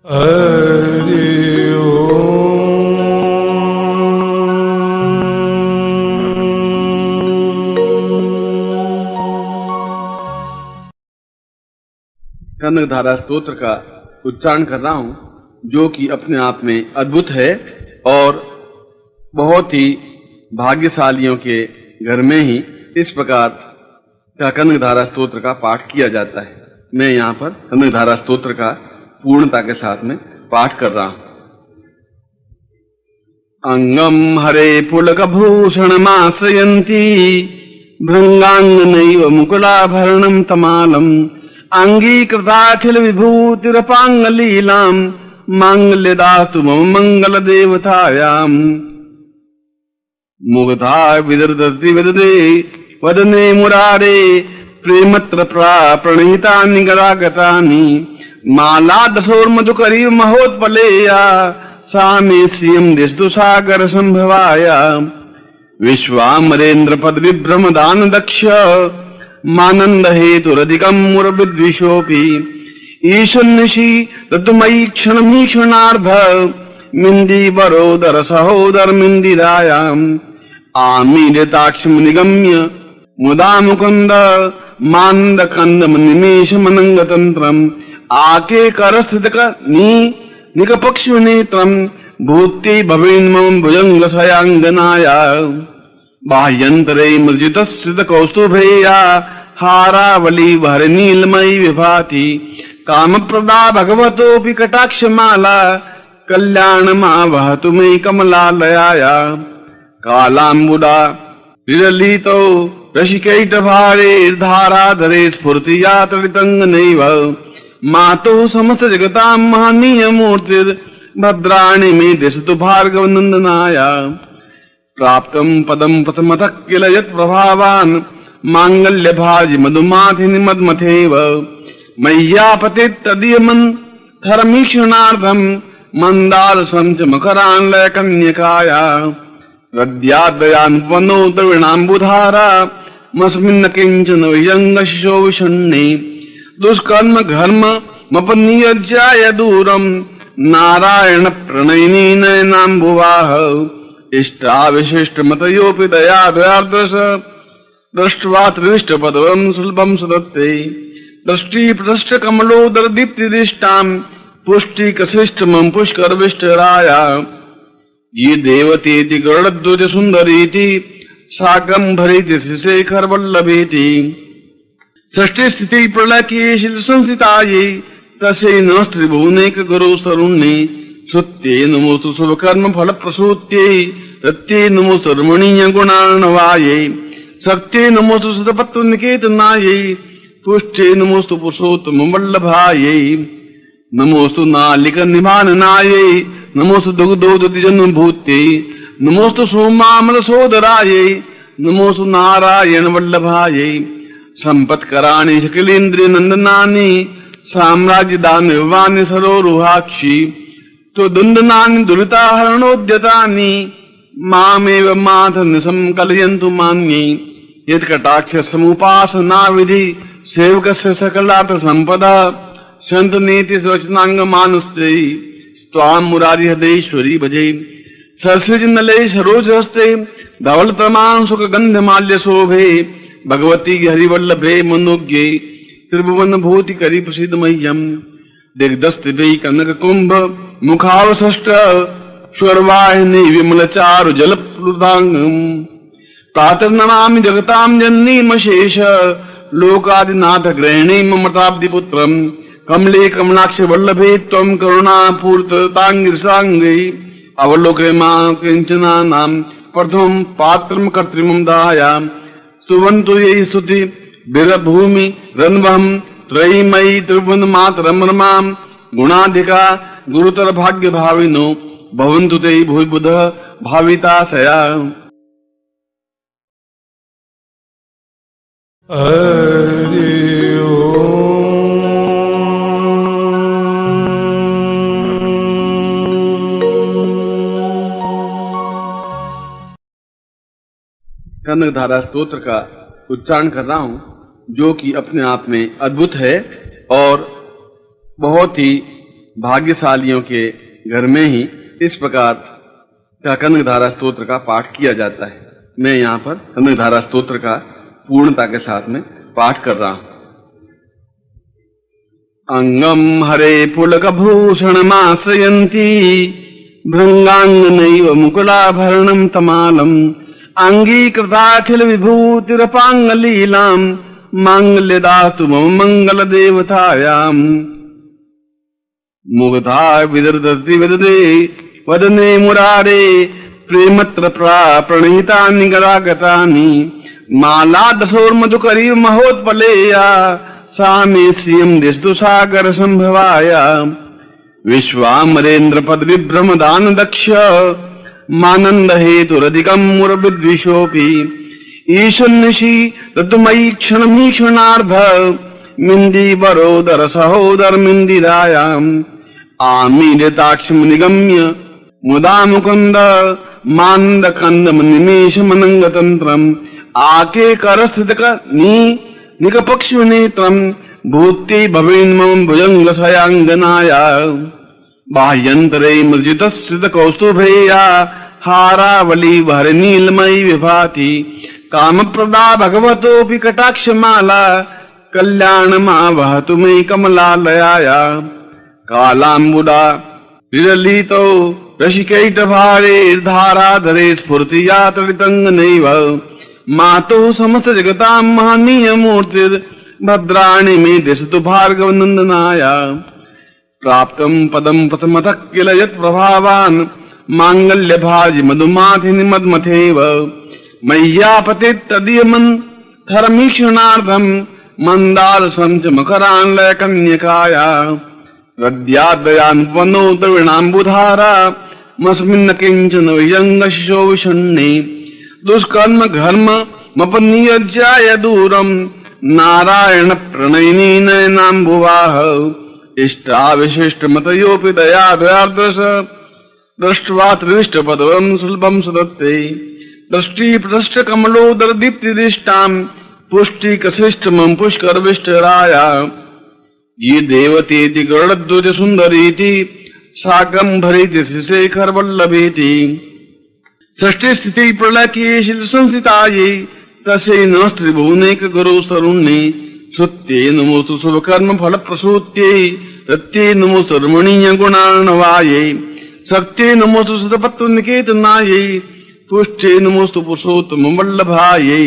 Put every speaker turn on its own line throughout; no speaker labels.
हरि ओम।
कनकधारा स्तोत्र का उच्चारण कर रहा हूं, जो कि अपने आप में अद्भुत है और बहुत ही भाग्यशालियों के घर में ही इस प्रकार का कनकधारा स्तोत्र का पाठ किया जाता है। मैं यहाँ पर कनकधारा स्तोत्र का पूर्णता के साथ में पाठ कर रहा हूं। अंगम हरे पुलकभूषणमाश्रयन्ती भृंगांगनैव मुकुलाभरणं तमालम् अंगीकृताखिल विभूतिरपांगलीलां मांगल्यदास्तु मम मंगल देवतायाम् मुग्धा विदर्दति वदने वदने मुरारे प्रेमत्र प्रणहितानि गदागतानि मालादशोर्मधुकरी महोत्पलेया सा मे श्रियं दिशतु सागर संभवाया विश्वामरेन्द्र पद विभ्रम दान दक्ष मानंद हेतुरधिकं मुरविद्विषोऽपि ईशन्निशि तत्मयि क्षणमीक्षणार्ध मिन्दीवरोदर सहोदर मिन्दिरायाम् आमीलिताक्षं निगम्य मुदा मुकुन्द मानंद कंदम निमेषमनंगतंत्रम् आके करस्थित निकपक्षु नेत्रम् भूति भवेन्मम भुजंग सयांगनाया बाह्यंतरे मृजितस्थित कौस्तुभेया हारावली भर नीलमयी विभाति कामप्रदा भगवतोऽपि कटाक्षमाला कल्याणमा वहतु मे कमलालयाया कालाम्बुदा विरलितो रसिकैटभारे धाराधरे स्फुर्तिया तडितङ्गनैव मातु समस्त जगतां महनीय मूर्तिर् भद्राणि मे दिशतु भार्गवनन्दनाया प्राप्तं पदं प्रथमतः किल यत् प्रभावान् माङ्गल्यभाजि मधुमाथिनि मद्मथेव मय्यापतेत् तदीयमन् धर्मीक्षणार्थं मन्दालसं च मकरान्लय कन्यकाया रद्याद्वयान्पनो द्रविणाम्बुधारा मस्मिन् किञ्चन विजङ्गशिशो विषण्णे दुष्कर्म घर्म मपनियज्याय दूरम् नारायण प्रणयिनी नयनाम्बुवाह इष्टाविशिष्टमतयोऽपि दयादयार्द्रश दृष्ट्वा त्रिष्टपदवं सुलभं सदत्ते दृष्टिप्रष्टकमलोदरदीप्तिदिष्टाम् पुष्टिकशिष्टमं पुष्करविष्टराया ये देवतेति गरुडध्वज सुन्दरीति शाकम्भरीति शिशेखरवल्लभेति षष्ठी स्थिति प्रलय की शिल संसिताये तसे नस्त्रिभुवनेक गुरु तरुण्ये श्रुत्ये नमोस्तु शुभकर्म फल प्रसूत्ये रत्ये नमोस्तु रमणीय गुणार्णवाये शक्त्ये नमोस्तु सतपत्र निकेतनाये पुष्टे नमोस्तु पुरुषोत्तम वल्लभाये नमोस्तु नालिक निभाननाये नमोस्तु दुग्धोदति जन्मभूते नमोस्तु सोमामल सोदराये नमोस्तु नारायण वल्लभाये संपत्कराणि शकिलेन्द्रिय नंदनानि साम्राज्य दानवानि सरोरुहाक्षि तो दुन्दनानि दुरिताहरणोद्यतानि मामेव माधन संकलयन्तु मान्ये यत्कटाक्ष समुपासना विधि सेवकस्य सकलार्थ संपदा संत नीति स्वचनांग मानस्ते स्वाम मुरारी हृदयेश्वरी भजे सरसिज नले सरोज हस्ते धवल प्रमाण सुख गंध माल्य शोभे भगवती हरिवल्लभे मनोज्ञे त्रिभुवन भूति करी प्रसिद्ध मह्यम दिग्दस्तिभि कनक कुंभ मुखावसष्ट स्वर्वाहिनी विमल चारु जल प्लुतांगम प्रातर्नमामि जगतां जननीमशेष लोकादिनाथ गृहिणी ममताब्दि पुत्रम कमले कमलाक्ष वल्लभे त्वं करुणापूर्ततांगिरसांगे अवलोके मां किंचनानां प्रथमं पात्रं कर्तृमं दायाम् स्तुवन्तु ये स्तुति बिरभूमि रन्वहं त्रयीमयी त्रिभुवन मातरं रमां गुणाधिका गुरुतर भाग्य भाविनो भवन्तु ते भुवि बुध भाविताशया।
हरि ओम।
कनकधारा स्तोत्र का उच्चारण कर रहा हूं, जो कि अपने आप में अद्भुत है और बहुत ही भाग्यशालियों के घर में ही इस प्रकार का कनकधारा स्तोत्र का पाठ किया जाता है। मैं यहाँ पर कनकधारा स्तोत्र का पूर्णता के साथ में पाठ कर रहा हूँ। अंगम हरे पुलकभूषणमाश्रयन्ती भृंगांगनैव मुकुलाभरणं तमालम् अंगीकृताखिल विभूतिरपांगलीलाम् मांगल्यदास्तु मम मंगलदेवतायाम् मुग्धा विदर्दति विददे वदने मुरारे प्रेमत्र प्रणीतानि गरागतानि माला दशोर्मधुकरी महोत्पलेया सा मे श्रियं दिस्तु सागर संभवाया विश्वामरेन्द्र पद विभ्रम दान दक्ष मानंद हेतुरधिकं मुरविद्विषोऽपि ईशन्निशि तत्मयि क्षणमीक्षणार्ध मिन्दी वरोदर सहोदर मिन्दिरायाम् आमीलिताक्षं निगम्य मुदा मुकुन्द मानंद कंदम निमेषमनंगतंत्रम् आके करस्थित निकपक्षुनेत्रम् भूति भवेन् मम भुजंग सयांगनाया बाह्यंतरे मृजितस्थित कौस्तुभेया हारावली वहर नीलमयी विभाति कामप्रदा भगवतोऽपि कटाक्षमाला कल्याणमावहतु मे कमलालयाया कालाम्बुदा विरलितो रसिकैटभारे धाराधरे स्फुर्तिया तडितङ्गनैव मातुः समस्त जगतां महनीयमूर्तिर् भद्राणि मे दिशतु भार्गवनन्दनाय प्राप्तं पदं प्रथमतः किल यत्प्रभावान् माङ्गल्यभाजि मधुमाथिनि मद्मथेव मय्यापतित्तदीयमन्थरमीक्षणार्थं मन्दारसं च मकरान्लयकन्यकाया रद्याद्वयान्पनो द्रविणाम्बुधारा मस्मिन्न किञ्चन विजङ्गशिशो विषण्णे दुष्कर्म घर्म मपनियज्याय दूरम् नारायण प्रणयिनी नयनाम्बुवाह इष्टाविशिष्टमतयोऽपि दयादयार्द्रश दृष्ट्वा त्रिविष्टपदवं सुलभं सदत्ते दृष्टिप्रष्टकमलोदरदीप्तिदिष्टाम् पुष्टिकशिष्टमं पुष्करविष्टराया ये देवतेति गरुडध्वज सुन्दरीति शाकम्भरीति श्रीशेखरवल्लभेति षष्ठी स्थिति प्रलय की शिल संसिताये तसे नस्त्रिभुवनेक गुरु तरुण्ये श्रुत्ये नमोस्तु शुभकर्म फल प्रसूत्ये रत्ये नमोस्तु रमणीय गुणार्णवाये शक्त्ये नमोस्तु सतपत्व निकेतनाये पुष्टे नमोस्तु पुरुषोत्तम वल्लभाये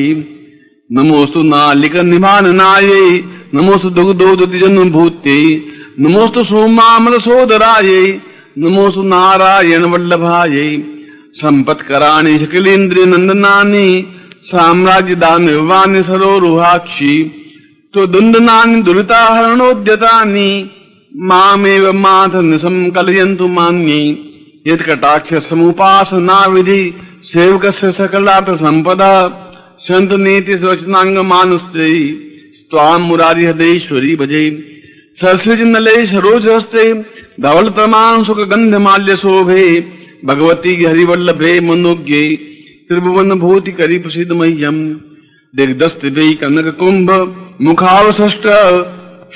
नमोस्तु नालिक निभाननाये नमोस्तु दुग्धोदति जन्मभूत्ये नमोस्तु सोमामल सोदराये नमोस्तु नारायण वल्लभाये संपत्कराणि शकिलेन्द्रिय नंदनानि साम्राज्य दानवानि सरोरुहाक्षि तो दुंदनानि दुरिताहरणोद्यतानि मामेव माधन संकलयन्तु मान्ये यत्कटाक्ष समुपासना विधि सेवकस्य सकलार्थ संपदा संत नीति स्वचनांग मानस्ते स्वाम मुरारी हृदयेश्वरी भजे सरसिज नले सरोजहस्ते धवल तमाम सुख गंध माल्य शोभे भगवती हरिवल्लभे मनोज्ञे त्रिभुवन भूति करी प्रसिद्ध मह्यम दिग्दस्तिभि कनक कुंभ मुखावसष्ट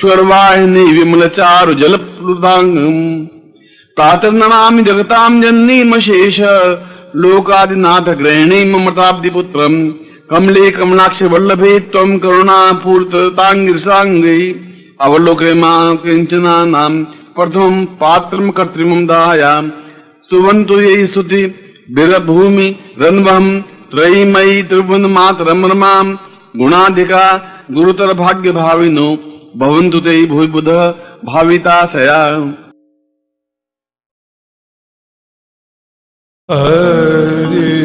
स्वर्वाहिनी विमल चारु जल प्लुतांगम प्रातः नमामि जगतां जननीमशेष लोकादिनाथ गृहिणी ममताब्दि पुत्रम कमले कमलाक्ष वल्लभे त्वं करुणापूर्ततांगिरसांगे अवलोके मां किंचनानां प्रथमं पात्रं कर्तृमं दायाम स्तुवन्तु ये स्तुति बिरभूमि रन्वहं त्रयीमयी त्रिभुवन मातरं रमां गुणाधिका गुरुतर भाग्य भाविनो भवन्तु ते भूय बुध भाविताशया।
हरि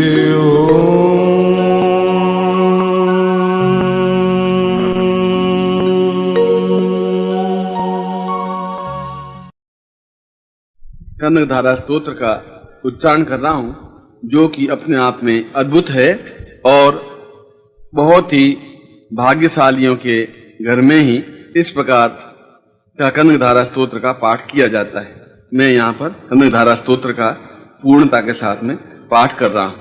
कनकधारा स्तोत्र का उच्चारण कर रहा हूं, जो कि अपने आप में अद्भुत है और बहुत ही भाग्यशालियों के घर में ही इस प्रकार का कनकधारा स्तोत्र का पाठ किया जाता है। मैं यहाँ पर कनकधारा स्तोत्र का पूर्णता के साथ में पाठ कर रहा हूं।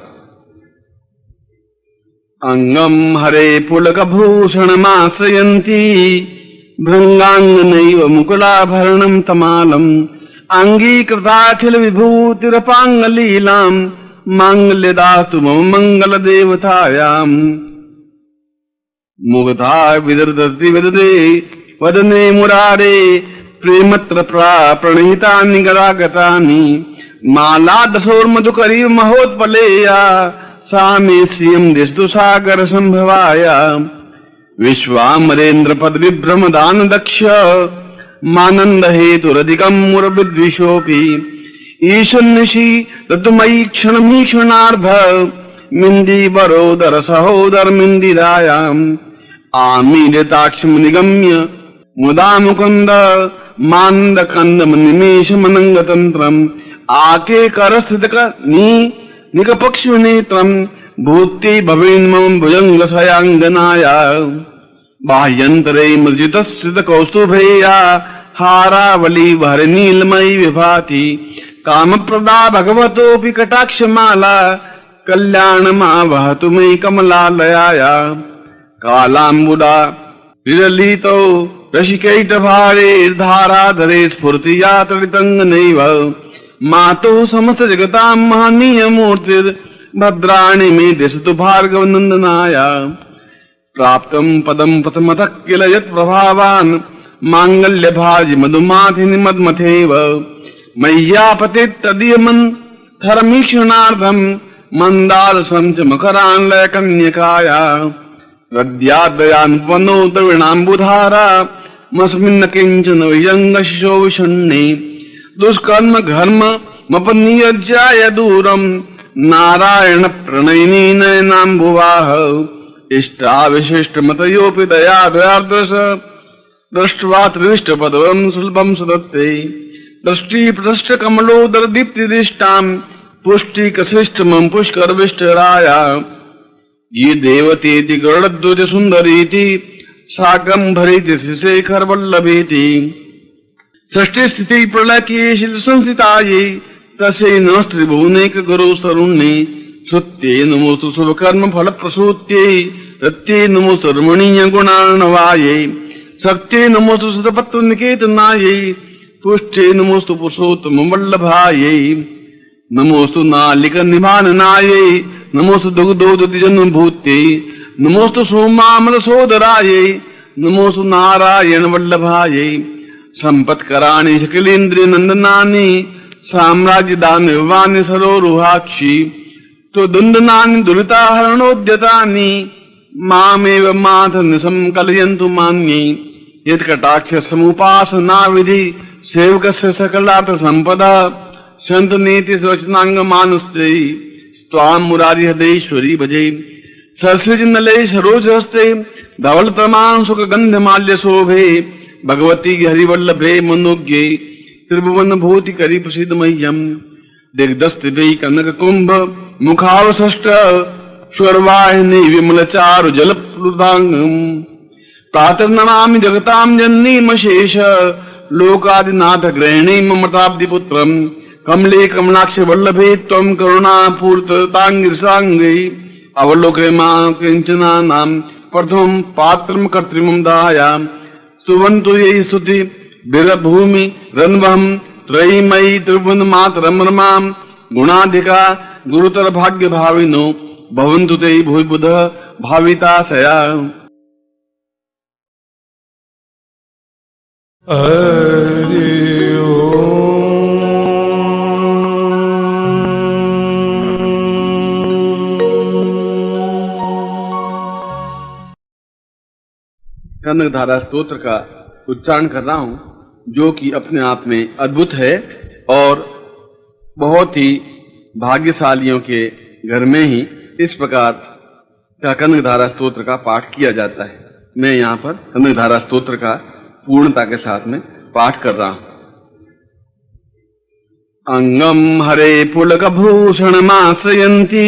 अंगम हरे पुलकभूषणमाश्रयन्ती भृंगांगनैव मुकुलाभरणं तमालम् अंगीकृताखिल विभूतिरपांगलीलाम मांगल्यदास्तु मम मंगल देवतायाम। मुग्धा विदर्दति विददे वदने मुरारे प्रेमत्र प्रणीतानि गरागतानि माला दशोर्मधुकरी महोत्पलेया सा मे श्रियं दिशतु सागर संभवाया। विश्वामरेन्द्र पद विभ्रम दान दक्ष मानंद हेतुरधिकम मुरविद्विषोऽपि ईशन्निशि ऋतुमयी क्षणमीक्षणार्ध मिंदी बरोदर सहोदर मिंदिरायाम् आमीलिताक्षम निगम्य मुदा मुकुंद मानंद कंदम निमेष मनंग तंत्रम आके करस्थित निकपक्षु नेत्रम भूति भवेन् मम भुजंग सयांगनाया। बाह्यंतरे मृजितस्थित कौस्तुभेया हारावली भर नीलमयी विभाति कामप्रदा भगवतोऽपि कटाक्षमाला कल्याणमा वहतु मे कमलालयाया। कालाम्बुदा विरलितो रसिकैटभारे धाराधरे स्फूर्तिया तडितङ्गनैव मातुः समस्त जगतां महनीयमूर्तिर् भद्राणि मे दिशतु भार्गवनन्दनाया। प्राप्तं पदं प्रथमतः किल यत्प्रभावान् माङ्गल्यभाजि मधुमाथिनि मद्मथेव मय्यापतेत् तदीयमन् थरमीक्षणार्थम् मन्दालसं च मकरान्लयकन्यकाया। रद्याद्वयान्पनो द्रविणाम्बुधारा मस्मिन्न किञ्चन विजङ्गशिशो विषण्णे दुष्कर्म घर्म मपनियज्याय दूरम् नारायण प्रणयिनी नयनाम्बुवाह। इष्टाविशिष्टमतयोऽपि दयादयार्द्रश दृष्ट्वा त्रिविष्टपदम् सुलभम् सदत्ते दृष्टिप्रदष्टकमलोदरदीप्तिदिष्टाम् पुष्टिकशिष्टमम् पुष्करविष्टराया। ये देवतेति गरुडध्वज सुन्दरीति शाकम्भरीति श्रीशेखरवल्लभेति षष्ठी स्थिति प्रलय की शिल संसिताये तस्यै नमस्त्रिभुवनेक गुरु तरुण्ये श्रुत्ये नमोस्तु शुभकर्म फल प्रसूत्ये रत्ये नमोस्तु रमणीय गुणार्णवाये शक्त्ये नमोस्तु सतपत्व निकेतनाये पुष्टे नमोस्तु पुरुषोत्तम वल्लभाये नमोस्तु नालिक निभाननाये नमोस्तु दुग्धोदति जन्मभूत्ये नमोस्तु सोमामल सोदराये नमोस्तु नारायण वल्लभाये संपत्कराणि सकलेन्द्रिय नंदनानि साम्राज्य दानवानि सरोरुहाक्षि तो दुंदनानि दुरिताहरणोद्यतानि मामेव माथ निसंकलयन्तु मान्ये यत्कटाक्ष समुपासना विधि सेवकस्य सकलार्थ संपदा संत नीति स्वचनांग मानस्ते स्वाम मुरारी हृदयेश्वरी भजे सरसिज नले सरोज हस्ते धवल तमान सुख गंध माल्य शोभे भगवती हरिवल्लभे मनोज्ञे त्रिभुवन भूति करी प्रसिद्ध मह्यम दिग्दस्तिभि कनक कुंभ मुखावसष्ट स्वर्वाहिनी विमल चारु जल प्लुतांगम प्रातर्नमामि जगतां जननीमशेष लोकादिनाथ गृहिणी ममताब्दि पुत्रम कमले कमलाक्ष वल्लभे त्वं करुणापूर्ततांगिरसांगे अवलोके मां किंचना नाम प्रथमं पात्रं कर्तृमं दायाम स्तुवन्तु ये स्तुति वीरभूमि रन्वहं त्रयीमयी त्रिभुवन मातरं रमां गुणाधिका गुरुतर भाग्य भाविनो भवन्तु ते भूय बुध भाविताशया।
हरि
कनकधारा स्तोत्र का उच्चारण कर रहा हूं जो कि अपने आप में अद्भुत है और बहुत ही भाग्यशालियों के घर में ही इस प्रकार का कनकधारा स्तोत्र का पाठ किया जाता है। मैं यहाँ पर कनकधारा स्तोत्र का पूर्णता के साथ में पाठ कर रहा हूं। अंगम हरे पुलक भूषण माश्रयन्ती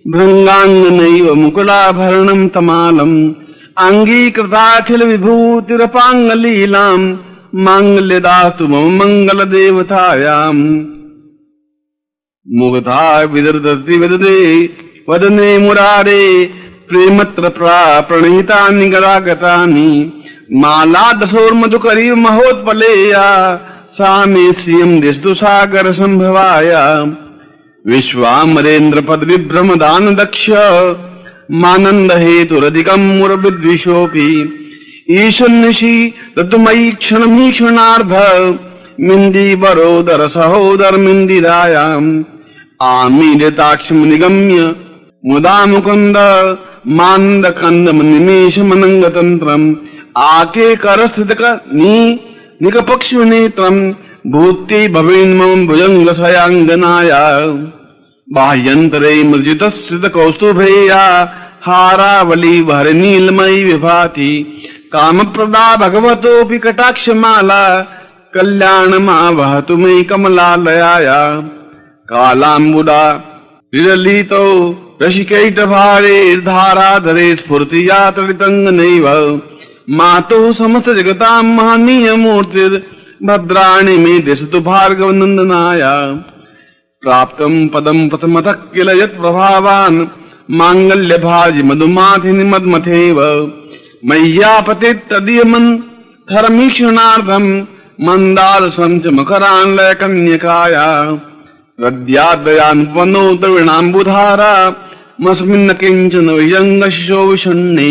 भृंगांगनैव मुकुलाभरणं तमालम् अंगीकृताखिल विभूतिरपांगलीलाम् मांगल्यदास्तु मम मंगल देवतायाम्। मुग्धा विदर्दति विददे वदने मुरारे प्रेमत्र प्रणीतानि गरागतानि माला दशोर्मधुकरी महोत्पलेया सा मे श्रियं दिशतु सागर संभवाय विश्वामरेन्द्र पद विभ्रम दान दक्ष मानंद हेतुरधिकम मुरविद्विषोऽपि ईशन्निशि तत्मयि क्षणमी क्षणार्ध मिंदी बरोदर सहोदर मिंदिरायाम आमीलिताक्षम निगम्य मुदा मुकुंद मानंद कंद निमेश मनंग तंत्रम आके करस्थित निकपक्ष नेत्रम भूति भवेन् मम भुजंग सयांगनाया बाह्यंतरे मृजित स्थित कौस्तुभेया हारावली भर नीलमयी विभाति काम प्रदा भगवतोऽपि कटाक्षमाला कल्याण मा वहतु मे कमलालयाया कालाम्बुदा विरलितो रशिकैट भारे धाराधरे स्फुर्तिया तडितंग नैव मातो समस्त जगतां महनीय मूर्तिर् भद्राणि मे दिशतु भार्गव नंदनाया प्राप्तं पदं प्रथमतः किल यत् प्रभावान् मांगल्य भाजि मधुमाथिनि मद्मथेव मय्यापतित तदीयमन् धर्मीक्षणार्थं मंदार संच मकरान्लय कन्यकाया रद्याद्वयान्पनो द्रविणाम्बुधारा मस्मिन्न किंचन विजंग शिशो विषण्णे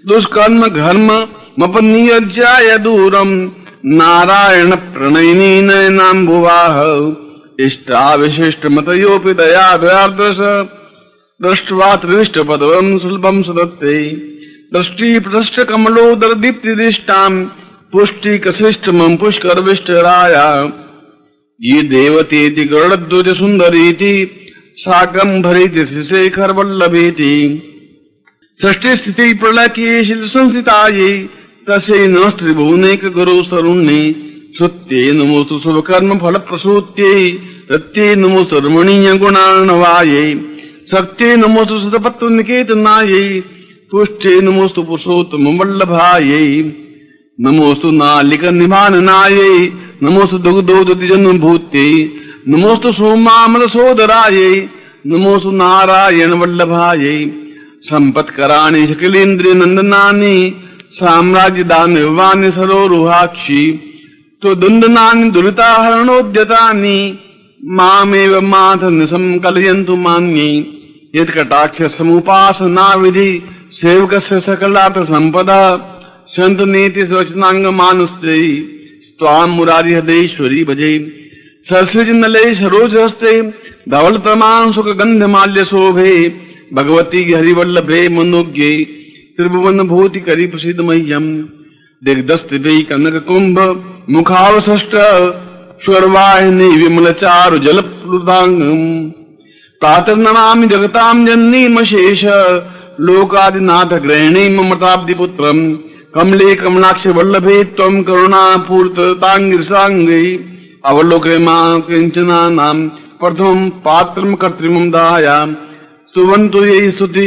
दुष्कर्म घर्म मपनियज्याय दूरम नारायण प्रणयिनी नयनाम्बुवाह इष्टाविशिष्ट मतयोपि दया दयार्द्रस दृष्ट्वा त्रिष्ट पदवं सुलभं सदत्ते दृष्टि प्रष्ट कमलोदर दीप्तिदिष्टां पुष्टि कशिष्टमं पुष्करविष्टराया ये देवतेति गरुडध्वज सुंदरीति साकं भरीति शिशेखर वल्लभेति षष्ठी स्थिति प्रलय की शिल संसिताये तसे नस्त्रिभुवनेक गुरु तरुण्ये श्रुत्ये नमोस्तु शुभकर्म फल प्रसूत्ये रत्ये नमोस्तु रमणीय गुणार्णवाये शक्त्ये नमोस्तु सतपत्व निकेतनाये पुष्टे नमोस्तु पुरुषोत्तम वल्लभाये नमोस्तु नालिक निभाननाये नमोस्तु दुग्धोदति जन्मभूत्ये नमोस्तु सोमामल सोदराये नमोस्तु नारायण वल्लभाये संपत्कराणि शकलेन्द्रिय नंदनानि साम्राज्य दानवानि सरोरुहाक्षि तो दुंदनानि दुरिताहरणोद्यतानि मामेव माथ संकलयन्तु मान्ये यत्कटाक्ष समुपासना विधि सेवकस्य सकलार्थ संपदा संत नीति स्वचनांग मानस्ते स्वाम मुरारी हृदयेश्वरी भजे सरसिज नले सरोज हस्ते धवल तमाम सुख गंध माल्य शोभे भगवती हरिवल्लभे मनोज्ञे त्रिभुवन भूति करी प्रसिद्ध मह्यम दिग्दस्ति कनक कुंभ मुखावसष्ट स्वर्वाहिनी विमल चारु जल प्लुतांगम प्रातः नमामि जगतां जननीमशेष लोकादिनाथ गृहिणी ममताब्दि पुत्रम कमले कमलाक्ष वल्लभे त्वं करुणापूर्ततांगिरसांगे अवलोके मां किंचना नाम प्रथमं पात्रं कर्तृमं दायाम स्तुवन्तु ये स्तुति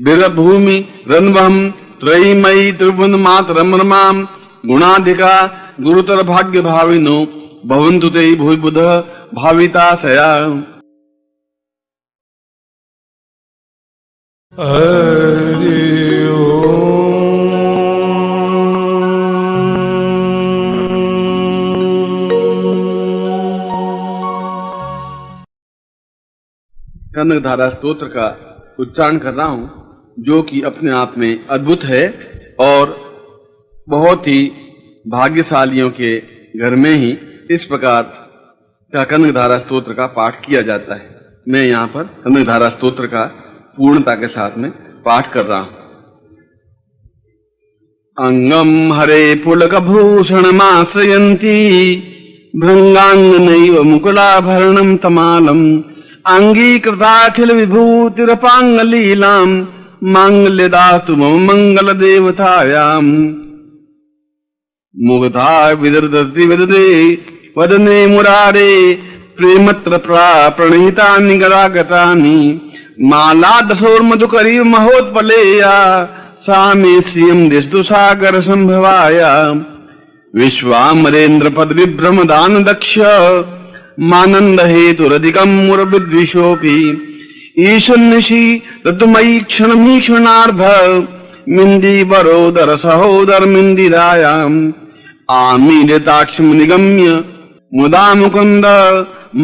बिरभूमि रन्वहं त्रयीमयी त्रिभुवन मातरं रमां गुणाधिका गुरुतर भाग्य भाविनो भवन्तु ते भुवि बुध भाविताशया
हरि
कनकधारा स्तोत्र का उच्चारण कर रहा हूं, जो कि अपने आप में अद्भुत है और बहुत ही भाग्यशालियों के घर में ही इस प्रकार का कनकधारा स्तोत्र का पाठ किया जाता है। मैं यहाँ पर कनकधारा स्तोत्र का पूर्णता के साथ में पाठ कर रहा हूं। अंगम हरे पुलक भूषणमाश्रयन्ती भृंगांगनैव मुकुलाभरणं तमालम् अंगीकृताखिल विभूतिरपांगलीलाम् मांगल्यदास्तु मम मंगल देवतायाम् मुग्धा विदर्दति विददे वदने मुरारे प्रेमत्र प्रणीतानि गरागतानि माला दशोर्मधुकरी महोत्पलेया सा मे श्रियं दिशतु सागर संभवाया विश्वामरेन्द्र पद विभ्रम दान दक्ष मानंद हेतुरधिकम मुरविद्विषोऽपि ईशन्निशि तत्मयि क्षणमी क्षणार्ध मिंदी बरोदर सहोदर मिंदिरायाम आमीलिताक्षम निगम्य मुदा मुकुंद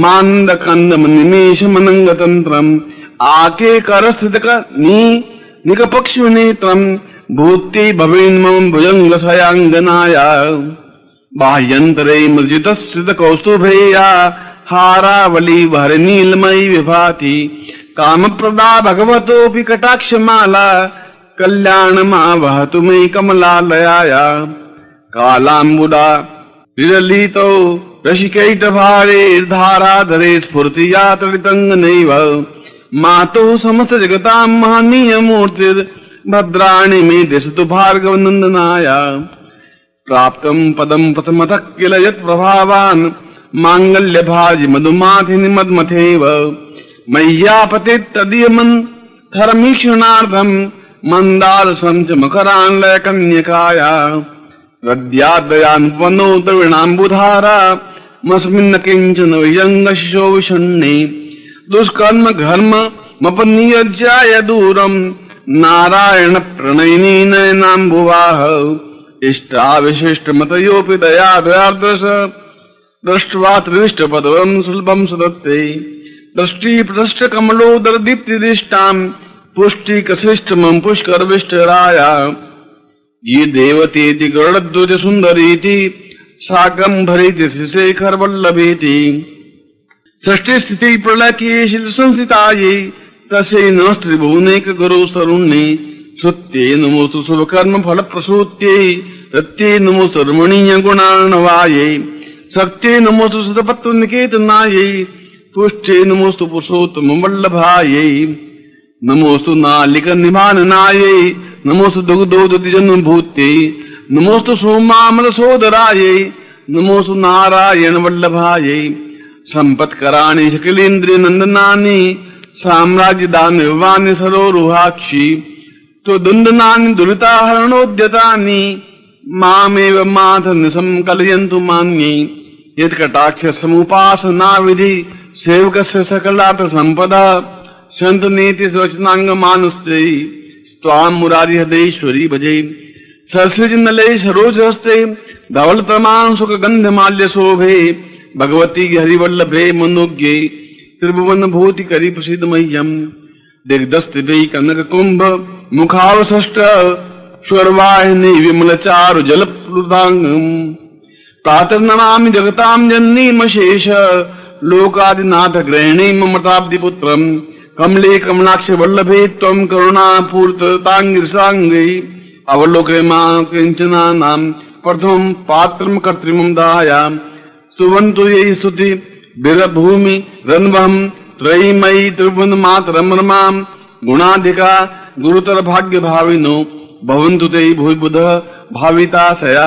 मांद कंद निमेश मनंग तंत्रम आके करस्थित निकपक्षु नेत्रम भूति भवेन मम भुजंग सयांगनाया बाह्यंतरे मृजित स्थित कौस्तुभेया हारावली वहर नीलमयी विभाति काम प्रदा भगवतोपि कटाक्षमाला कल्याण मा वहतु मयि कमलालयाया कालाम्बुदा विरलितो रसिकैट भारे धाराधरे स्फूर्तिया तडितंग नैव मातु समस्त जगतां महनीय मूर्तिर् भद्राणि मे दिशतु भार्गव नंदनाया प्राप्तं पदं प्रथमतः किल यत् प्रभावान् मांगल्य भाजि मधुमाथिनि मद्मथेव मय्यापते तदीयमन् धर्मीक्षणार्थं मंदारसं च मकरान्लय कन्यकाया रद्याद्वयान्पनो द्रविणाम्बुधारा मस्मिन् किञ्चन विजङ्गशिशो विषण्णे दुष्कर्म घर्म मपनियज्याय दूरम् नारायण प्रणयिनी नयनाम्बुवाह इष्टाविशिष्टमतयोऽपि दयादयार्द्रश दृष्ट्वा त्रिविष्टपदवं सुलभं सदत्ते दृष्टिप्रष्टकमलोदरदीप्तिदिष्टाम् पुष्टिकशिष्टमं पुष्करविष्टराया ये देवतेति गरुडध्वज सुन्दरीति शाकम्भरीति श्रीशेखरवल्लभेति षष्ठी स्थिति प्रलयकेशिल संसितायै तस्यै नमस्त्रिभुवनैक गुरुस्तरुण्ये श्रुत्यै नमोस्तु शुभकर्म फलप्रसूत्यै रत्यै नमोस्तु रमणीय गुणार्णवायै शक्त्यै नमोस्तु सतपत्वनिकेतनायै पुष्टै नमोस्तु पुरुषोत्तम वल्लभायै नमोस्तु नालिक निभाननायै नमोस्तु दुग्धोदति जन्मभूत्यै नमोस्तु सोमामल सोदरायै नमोस्तु नारायण वल्लभायै संपत्कराणि शकिलेन्द्रिय नंदनानि साम्राज्य दानवानि सरोरुहाक्षि तो दुंदनानि दुरिताहरणोद्यतानि मामेव माथन संकलयन्तु मान्ये यत्कटाक्ष समुपासना विधि सेवकस्य सकलार्थ संपदा संत नीति स्वचनांग मानस्ते स्वाम मुरारी हृदयेश्वरी भजे सरसिज नले सरोज हस्ते धवल तमान सुख गंध माल्य शोभे भगवती हरिवल्लभे मनोज्ञे त्रिभुवन भूति करी प्रसिद्ध मह्यम दिग्दस्ति कनक कुंभ मुखावसष्ट स्वर्वाहिनी विमल चारु जल प्लुतांगम प्रातः नमामि जगतां जननीमशेष लोकादिनाथ गृहिणी ममताब्दि पुत्रम कमले कमलाक्ष वल्लभे त्वं करुणापूर्ततांगिरसांगै अवलोके मां किंचनानां प्रथमं पात्रं कर्तृमं दायाम् स्तुवन्तु ये स्तुति बिरभूमि रन्वहं त्रयीमयी त्रिभुवन मातरं रमां गुणाधिका गुरुतर भाग्य भाविनो भवन्तु ते भूय बुध भाविताशया।